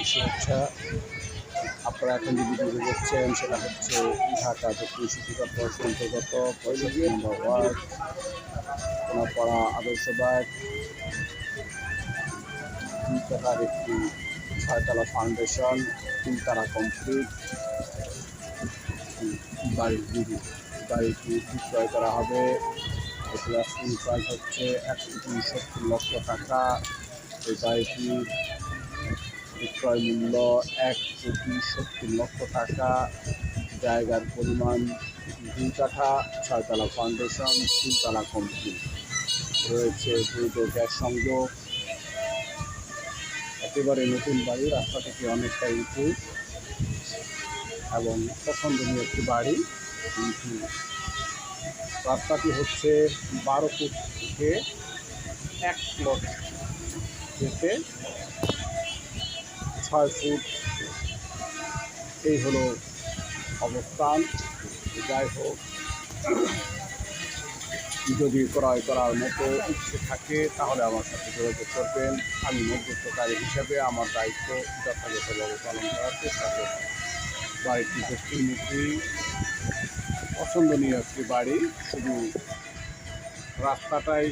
শুভেচ্ছা। আপনারা এখন যে ভিডিওটি দেখছেন সেটা হচ্ছে ঢাকা দক্ষিণ সিটি কর্পোরেশন অন্তর্গত 65 নম্বর ওয়ার্ড কোনাপাড়া আদর্শবাগ দুইতলার একটি 6তলা ফাউন্ডেশন 3তলা কমপ্লিট বাড়িটি বিক্রয় করা হবে। এটি আস্কিং প্রাইস হচ্ছে 1,70,00,000 টাকা। এই বাড়িটির বিক্রয় মূল্য 1,70,00,000 টাকা। জায়গার পরিমাণ 2 কাঠা, 6তলা ফাউন্ডেশন 3তলা কমপ্লিট, রয়েছে দ্রুত গ্যাস সংযোগ। একেবারে নতুন বাড়ি, রাস্তা থেকে অনেকটাই উঁচু এবং পছন্দনীয় একটি বাড়ি। কিন্তু রাস্তাটি হচ্ছে 12 ফুট থেকে 1 প্লট যেতে 6 ফুট, এই হলো অবস্থান। যাই হোক, যদি ক্রয় করার মতো ইচ্ছে থাকে তাহলে আমার সাথে যোগাযোগ করবেন। আমি মধ্যস্থকারী হিসেবে আমার দায়িত্ব যথাযথভাবে পালন করার চেষ্টা করব। বাড়িটি দক্ষিণমুখী, পছন্দনীয় একটি বাড়ি, শুধু রাস্তাটাই